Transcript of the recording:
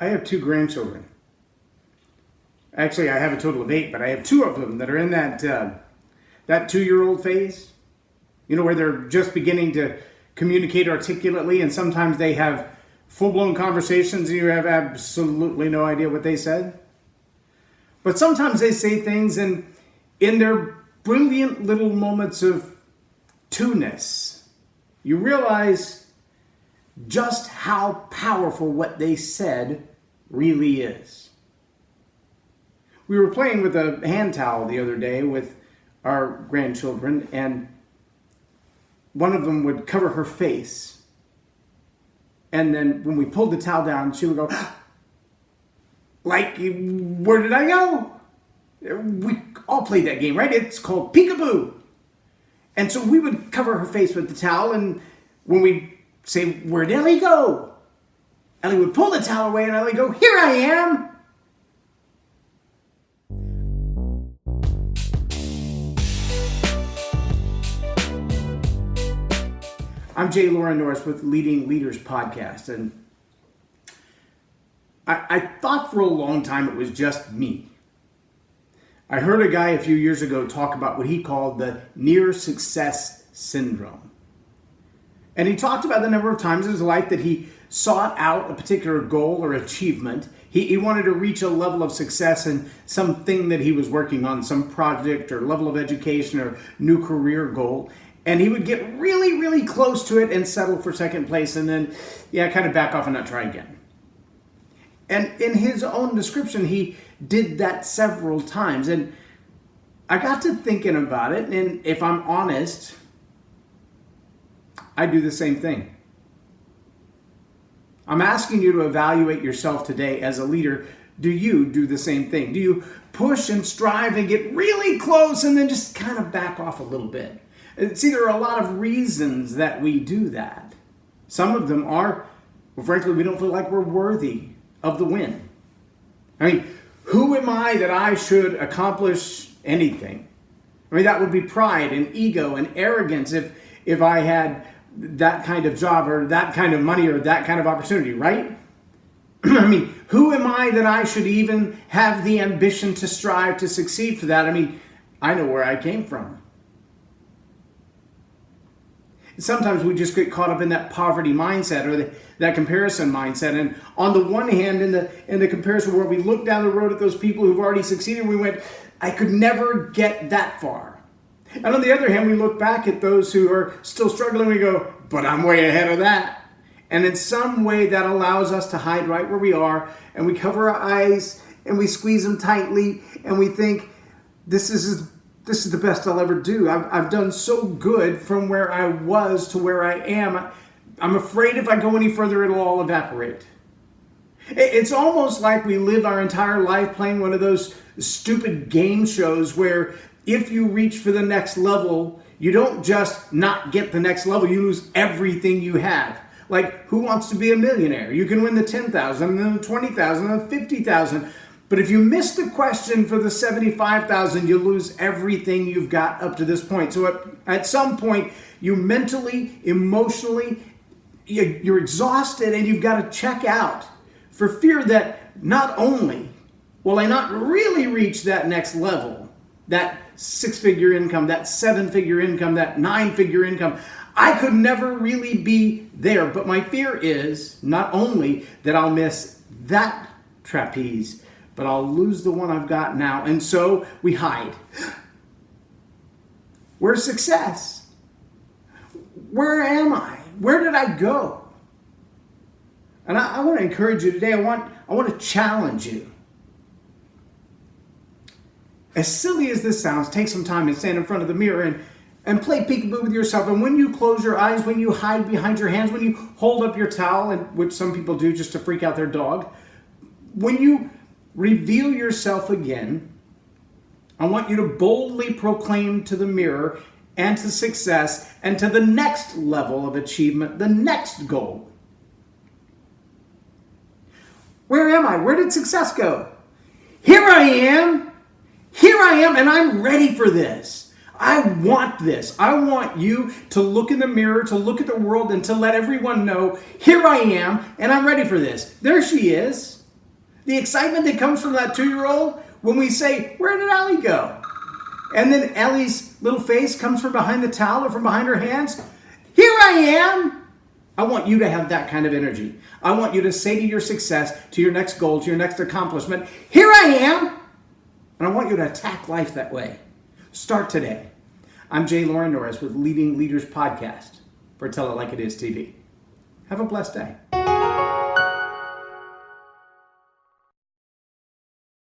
I have two grandchildren. Actually, I have a total of 8, but I have 2 of them that are in that 2-year-old phase. You know, where they're just beginning to communicate articulately, and sometimes they have full-blown conversations and you have absolutely no idea what they said. But sometimes they say things, and in their brilliant little moments of two-ness, you realize just how powerful what they said really is. We were playing with a hand towel the other day with our grandchildren, and one of them would cover her face. And then when we pulled the towel down, she would go, like, where did I go? We all played that game, right? It's called peekaboo. And so we would cover her face with the towel, and when we say, where'd Ellie go? Ellie would pull the towel away, and Ellie would go, here I am. I'm J Loren Norris with Leading Leaders Podcast, and I thought for a long time it was just me. I heard a guy a few years ago talk about what he called the near success syndrome. And he talked about the number of times in his life that he sought out a particular goal or achievement. He wanted to reach a level of success in something that he was working on, some project or level of education or new career goal. And he would get really, really close to it and settle for second place, and then, kind of back off and not try again. And in his own description, he did that several times. And I got to thinking about it, and if I'm honest, I do the same thing. I'm asking you to evaluate yourself today as a leader. Do you do the same thing? Do you push and strive and get really close and then just kind of back off a little bit? See, there are a lot of reasons that we do that. Some of them are, well, frankly, we don't feel like we're worthy of the win. I mean, who am I that I should accomplish anything? I mean, that would be pride and ego and arrogance if I had that kind of job or that kind of money or that kind of opportunity, right? I mean, who am I that I should even have the ambition to strive to succeed for that? I mean, I know where I came from. Sometimes we just get caught up in that poverty mindset or that comparison mindset. And on the one hand, in the comparison world, we look down the road at those people who've already succeeded. We went, I could never get that far. And on the other hand, we look back at those who are still struggling. We go, but I'm way ahead of that. And in some way, that allows us to hide right where we are. And we cover our eyes and we squeeze them tightly. And we think, this is the best I'll ever do. I've done so good from where I was to where I am. I'm afraid if I go any further, it'll all evaporate. It's almost like we live our entire life playing one of those stupid game shows where if you reach for the next level, you don't just not get the next level, you lose everything you have. Like, who wants to be a millionaire? You can win the 10,000, and then the 20,000, and the 50,000. But if you miss the question for the 75,000, you lose everything you've got up to this point. So at some point, you mentally, emotionally, you're exhausted and you've got to check out for fear that not only will I not really reach that next level, that 6-figure income, that 7-figure income, that 9-figure income, I could never really be there. But my fear is not only that I'll miss that trapeze, but I'll lose the one I've got now. And so we hide. Where's success? Where am I? Where did I go? And I want to encourage you today. I want to challenge you. As silly as this sounds, take some time and stand in front of the mirror and play peekaboo with yourself. And when you close your eyes, when you hide behind your hands, when you hold up your towel, and which some people do just to freak out their dog, when you reveal yourself again, I want you to boldly proclaim to the mirror and to success and to the next level of achievement, the next goal. Where am I? Where did success go? Here I am. Here I am, and I'm ready for this. I want this. I want you to look in the mirror, to look at the world, and to let everyone know, here I am, and I'm ready for this. There she is. The excitement that comes from that 2-year-old when we say, where did Ellie go? And then Ellie's little face comes from behind the towel or from behind her hands. Here I am. I want you to have that kind of energy. I want you to say to your success, to your next goal, to your next accomplishment, here I am. And I want you to attack life that way. Start today. I'm J Loren Norris with Leading Leaders Podcast for Tell It Like It Is TV. Have a blessed day.